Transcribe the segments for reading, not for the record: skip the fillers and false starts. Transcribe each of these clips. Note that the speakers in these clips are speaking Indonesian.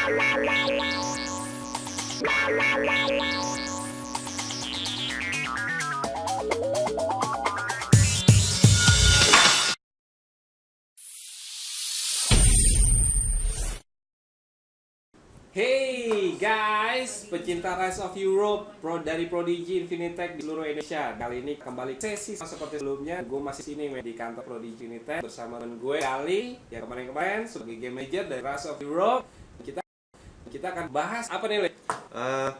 Hey guys, pecinta Rise of Europe dari Prodigy Infinitech di seluruh Indonesia. Kali ini kembali sesi seperti sebelumnya. Gue masih sini di kantor Prodigy Infinitech bersama teman gue Ali yang kemarin-kemarin sebagai game manager dari Rise of Europe. Kita akan bahas apa nih, Le?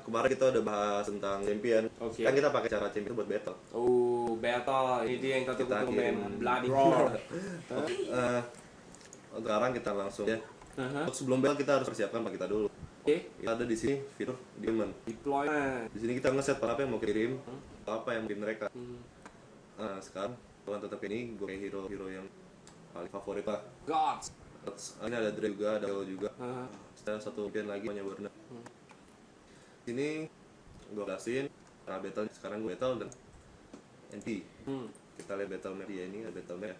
Kemarin kita udah bahas tentang champion. Oke. Kan kita pakai cara champion buat battle. Battle. Ini dia yang kita Kita tunggu, kirim. main Bloody Roar. Sekarang kita langsung ya. Untuk sebelum battle kita harus persiapkan apa kita dulu. Oke. Kita ada di sini fitur deployment. Deployment. Di sini kita ngeset apa yang mau kirim, apa yang mau kirim mereka. Sekarang teman tetap ini gue kayak hero yang paling favorit lah. Gods. Ini ada Dre juga, ada Will juga. Setelah satu champion lagi namanya Warner. Sini gue jelasin battle. Sekarang gue battle dan NP. Kita lihat battle map dia ini, ada battle map.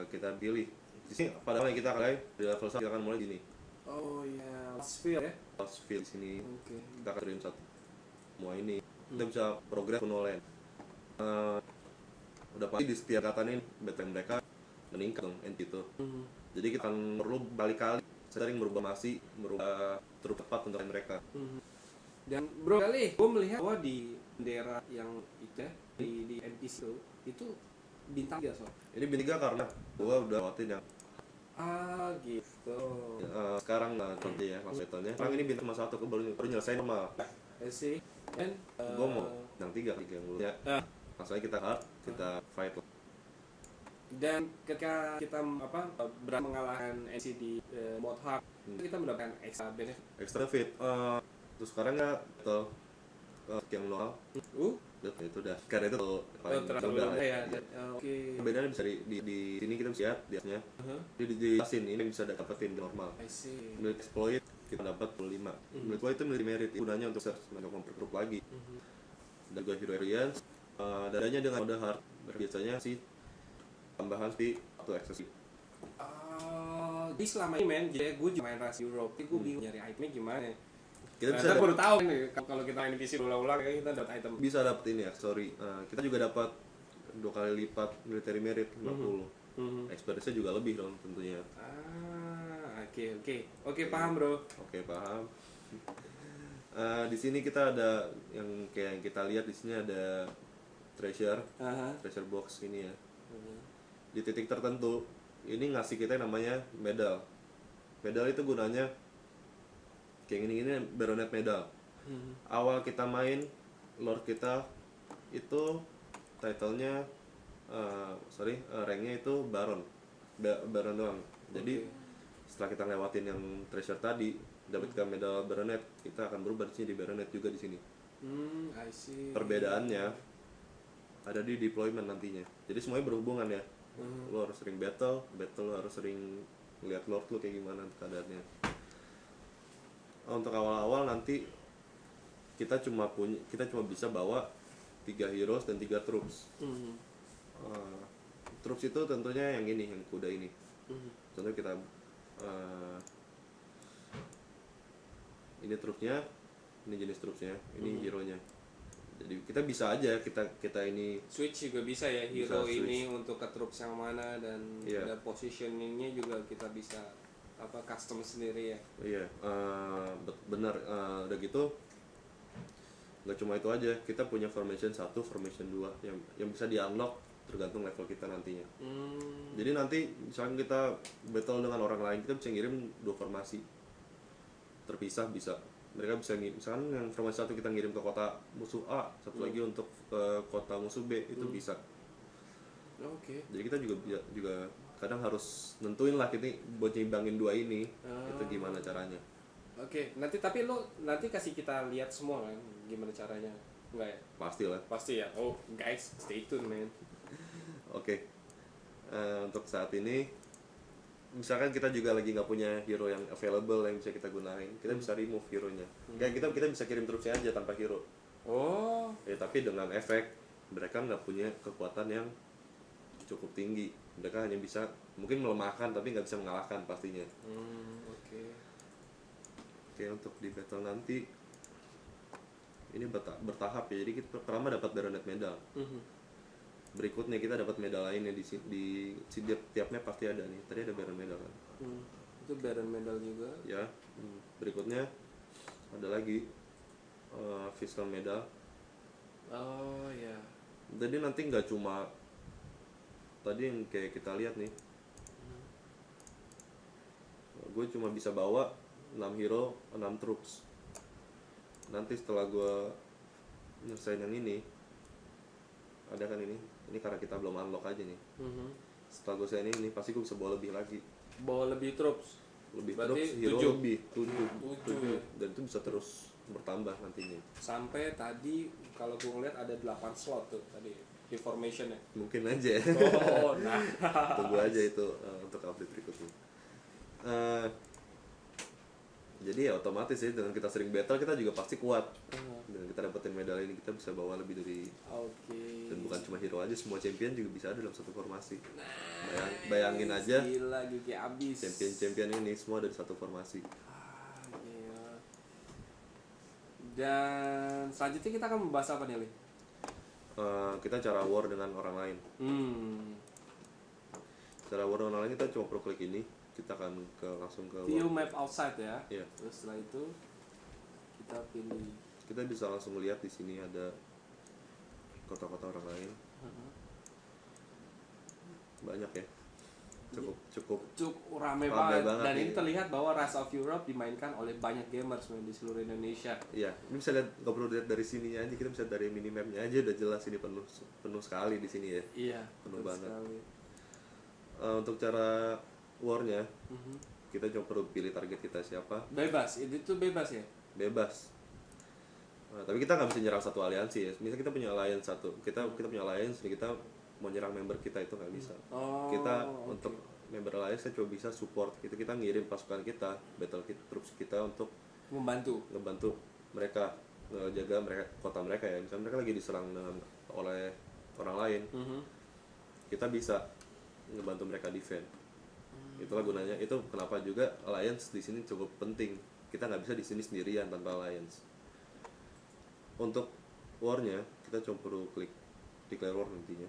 Kita pilih. Di sini pada awalnya kita akan di level 1 kita akan mulai gini. Oh ya, last field ya. Last field sini. Oke. Kita akan kirim satu semua ini. Kita bisa progress kuno land. Udah pasti di setiap kata ini battle mereka meningkat dong NP itu. Jadi kita akan perlu balik kali sering merubah truk tepat untuk mereka. Dan bro kali gue melihat bahwa di bendera yang itu ya, di NPC itu bintang 3 soal. Ini bintang 3 karena gua udah lewatin yang Gitu. sekarang nanti ya langsung battle-nya. Sekarang ini bintang 1 baru nyelesain normal. Sih. Dan Gua mau bintang 3 yang dulu ya. Langsung aja kita hard, kita fight. Dan ketika kita berani mengalahkan NC di mod hard, kita mendapatkan extra benefit. Extra fit. Terus sekarang ya battle yang normal. Itu udah. Karena itu paling mudah ya. Oke. Bedanya bisa di sini kita bisa lihat diasnya. Di sin ini bisa dapetin normal. I see. Milik exploit kita dapat 25. Milik exploit itu milik merit gunanya untuk search untuk memperkerup lagi. Dan juga hero areas dadanya dengan mode hard biasanya sih tambahan sih atau accessory. Jadi selama ini men, jadi gue cuma main Rise Europe, gue bingung nyari itemnya gimana. Kita bisa baru tahu nih kalau kita main PC ulang-ulang kita dapat item. Bisa dapat ini ya, sorry. Kita juga dapat 2 kali lipat military merit 50. Experience-nya juga lebih dong tentunya. Oke, paham bro. Oke, paham. Di sini kita ada yang kayak yang kita lihat di sini ada treasure box ini ya. Di titik tertentu ini ngasih kita yang namanya medal. Medal itu gunanya kayak gini baronet medal. Awal kita main lord kita itu titlenya ranknya itu baron doang. Jadi setelah kita lewatin yang treasure tadi dapatkan medal baronet, kita akan berubah di sini di baronet juga di sini. I see. Perbedaannya ada di deployment nantinya. Jadi semuanya berhubungan ya. Lo harus sering battle lo harus sering lihat lord lo kayak gimana keadaannya. Untuk awal-awal nanti kita cuma bisa bawa 3 heroes dan 3 troops. Troops itu tentunya yang ini, yang kuda ini. Contohnya kita ini troopsnya, ini jenis troopsnya, ini hero-nya. Jadi kita bisa aja kita ini switch juga bisa ya hero bisa ini untuk ke troops yang mana dan ada positioningnya juga kita bisa custom sendiri ya. Iya, benar. Udah gitu nggak cuma itu aja, kita punya formation 1, formation 2 yang bisa di unlock tergantung level kita nantinya. Jadi nanti misalnya kita battle dengan orang lain, kita bisa ngirim 2 formasi terpisah bisa. Mereka bisa misalkan yang formasi 1 kita ngirim ke kota musuh A, satu lagi untuk ke kota musuh B, itu bisa. Oke. Jadi kita juga kadang harus nentuin lah kita buat nyimbangin 2 ini. Itu gimana caranya. Oke, tapi lo nanti kasih kita lihat semua kan gimana caranya. Enggak ya? Pastilah. Pasti ya. Oh, guys, stay tune, man. Oke. Untuk saat ini misalkan kita juga lagi nggak punya hero yang available yang bisa kita gunain, kita bisa remove hero-nya. Kayak kita bisa kirim troops-nya aja tanpa hero. Ya tapi dengan efek mereka nggak punya kekuatan yang cukup tinggi. Mereka hanya bisa mungkin melemahkan tapi nggak bisa mengalahkan pastinya. Oke, untuk di battle nanti ini bertahap ya. Jadi kita pertama dapat Baronet medal. Berikutnya kita dapat medal lainnya di tiap map pasti ada nih. Tadi ada Baron medal kan. Itu Baron medal juga. Ya. Berikutnya ada lagi Fiscal medal. Oh ya. Jadi nanti nggak cuma tadi yang kayak kita lihat nih. Gue cuma bisa bawa 6 hero, 6 troops. Nanti setelah gue nyelesain yang ini, ada kan ini karena kita belum unlock aja nih. Setelah gue selesai ini pasti gue bisa bawa lebih lagi. Bawa lebih troops. Troops, hero 7. lebih 7 ya? dan itu bisa terus bertambah nantinya. Sampai tadi kalau gue ngeliat ada 8 slot tuh tadi informationnya. Mungkin aja. Oh, nah. Tunggu aja itu untuk update berikutnya. Jadi ya otomatis ya dengan kita sering battle kita juga pasti kuat. Dan kita dapetin medal ini kita bisa bawa lebih dari. Dan bukan cuma hero aja, semua champion juga bisa ada dalam satu formasi. Bayangin aja. Gila, gigi abis. Champion ini semua ada di satu formasi. Gila. Dan selanjutnya kita akan membahas apa nih, Li? Kita cara war dengan orang lain. Cara war dengan orang lain kita cuma perlu klik ini. Kita akan langsung ke view map outside ya. Iya. Terus setelah itu kita pilih. Kita bisa langsung melihat di sini ada kota-kota orang lain. Banyak ya. Cukup Rame banget. Dan ini terlihat bahwa Rise of Europe dimainkan oleh banyak gamers di seluruh Indonesia. Iya, ini bisa lihat, nggak perlu lihat dari sini aja, kita bisa dari minimapnya aja udah jelas ini penuh sekali di sini ya. Iya, penuh banget. Sekali. Untuk cara warnya, kita cuma perlu pilih target kita siapa. Bebas, itu bebas ya? Bebas. Tapi kita nggak bisa nyerang satu aliansi ya. Misalnya kita punya alliance satu, kita punya alliance, kita mau nyerang member kita itu nggak bisa. Untuk member alliance kita coba bisa support. Kita ngirim pasukan kita, battle troops kita untuk ngebantu mereka jaga kota mereka ya. Misalnya mereka lagi diserang oleh orang lain, kita bisa ngebantu mereka defend. Itulah gunanya. Itu kenapa juga alliance di sini cukup penting. Kita nggak bisa di sini sendirian tanpa alliance. Untuk war-nya kita cuma perlu klik declare war nantinya.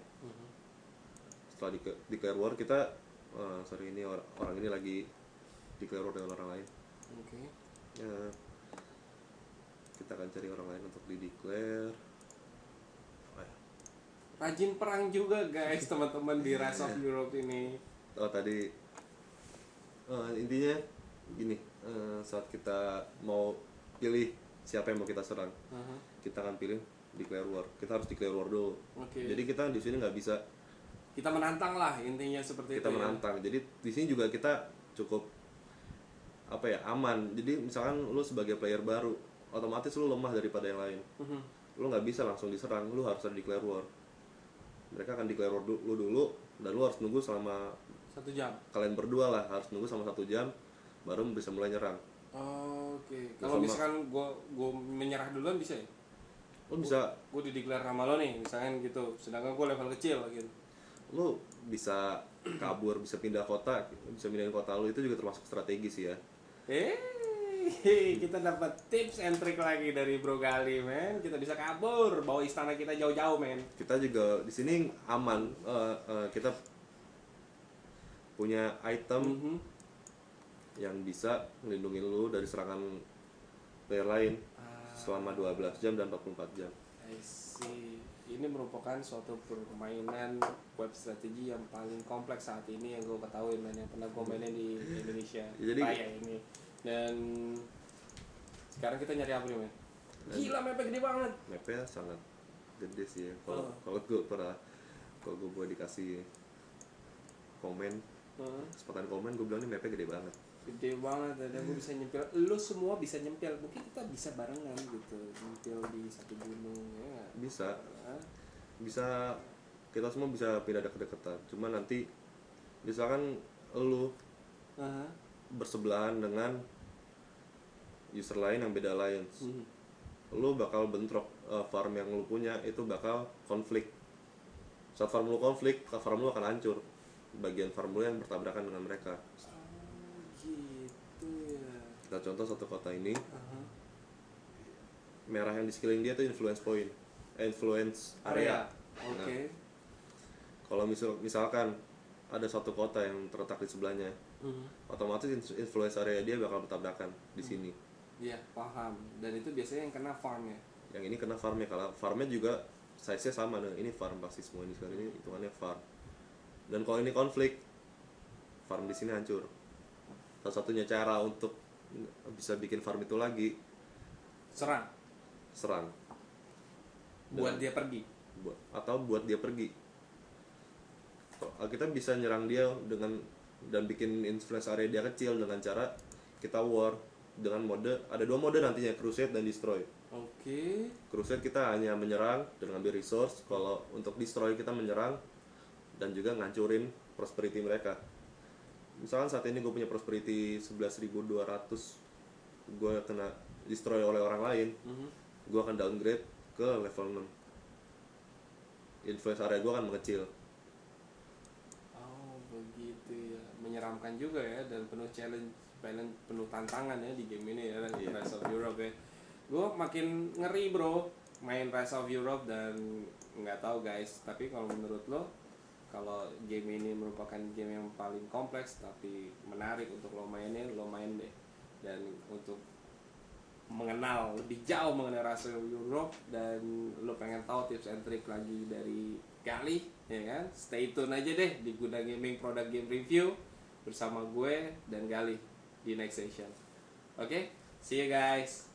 Setelah declare war kita ini orang ini lagi declare war dengan orang lain. Ya, kita akan cari orang lain untuk di declare. Rajin perang juga guys teman-teman di Rise of Europe ini. Tadi intinya gini, saat kita mau pilih siapa yang mau kita serang, kita akan pilih declare war. Kita harus declare war dulu. Jadi kita di sini nggak bisa. Kita menantang lah intinya seperti kita itu. Kita menantang. Jadi di sini juga kita cukup aman. Jadi misalkan lu sebagai player baru, otomatis lu lemah daripada yang lain. Lu nggak bisa langsung diserang. Lu harus ada declare war. Mereka akan declare war lu dulu, dan lu harus nunggu selama 1 jam. Kalian berdua lah harus nunggu sama 1 jam baru bisa mulai nyerang. Kalau misalkan gue menyerah duluan bisa ya? Lo bisa. Gue di-declare sama lo nih, misalkan gitu. Sedangkan gue level kecil gitu. Lo bisa kabur, bisa pindah kota, bisa pindahin kota lo, itu juga termasuk strategi sih ya. Kita dapat tips and trick lagi dari Bro Gali, men. Kita bisa kabur, bawa istana kita jauh-jauh, men. Kita juga di sini aman. Kita punya item yang bisa melindungi lu dari serangan player lain selama 12 jam dan 44 jam. I see. Ini merupakan suatu permainan web strategi yang paling kompleks saat ini yang gue ketahui, men, yang pernah gue mainin di Indonesia. Raya ini. Dan sekarang kita nyari apa nih, men? Gila, mapnya gede banget. Mapnya sangat gede sih ya. Kalau gue boleh dikasih komen, kesempatan komen, gue bilang ini mapnya gede banget. Gede banget, dan gue bisa nyempil. Lo semua bisa nyempil. Mungkin kita bisa barengan gitu, nyempil di satu gunung ya. Bisa kita semua bisa pindah deket-deketan. Cuma nanti misalkan lu bersebelahan dengan user lain yang beda alliance, lu bakal bentrok. Farm yang lu punya itu bakal konflik. Saat farm lu konflik, farm lu akan hancur. Bagian farm lu yang bertabrakan dengan mereka. Gitu ya. Kita contoh satu kota ini, merah yang di sekeliling dia itu influence point, influence area. Oke. Nah, kalau misalkan ada satu kota yang terletak di sebelahnya, otomatis influence area dia bakal bertabrakan di sini. Iya, paham. Dan itu biasanya yang kena farm ya. Yang ini kena farmnya, kalau farmnya juga size-nya sama dengan ini farm, pasti semua ini sekarang ini hitungannya farm. Dan kalau ini konflik, farm di sini hancur. Salah satunya cara untuk bisa bikin farm itu lagi, serang. Buat dia pergi. Buat dia pergi. Kita bisa nyerang dia dan bikin influence area dia kecil dengan cara kita war dengan ada 2 mode nantinya, crusade dan destroy. Oke. Crusade kita hanya menyerang dan ngambil resource. Kalau untuk destroy kita menyerang dan juga ngancurin prosperity mereka. Misalkan saat ini gue punya prosperity 11.200, gue kena destroy oleh orang lain, gue akan downgrade ke level 6. Influence area gue akan mengecil. Oh begitu ya, menyeramkan juga ya, dan penuh challenge, penuh tantangan ya di game ini ya, Rise of Europe ya. Gue makin ngeri bro main Rise of Europe, dan nggak tahu guys, tapi kalau menurut lo, kalau game ini merupakan game yang paling kompleks tapi menarik untuk lo mainin, lo main deh. Dan untuk mengenal lebih jauh mengenai Rise of Europe, dan lo pengen tahu tips and trick lagi dari Gali, ya kan? Stay tune aja deh di Guna Gaming Product Game Review bersama gue dan Gali di next session. Oke, see you guys.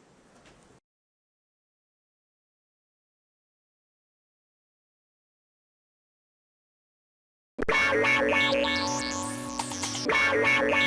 La la la la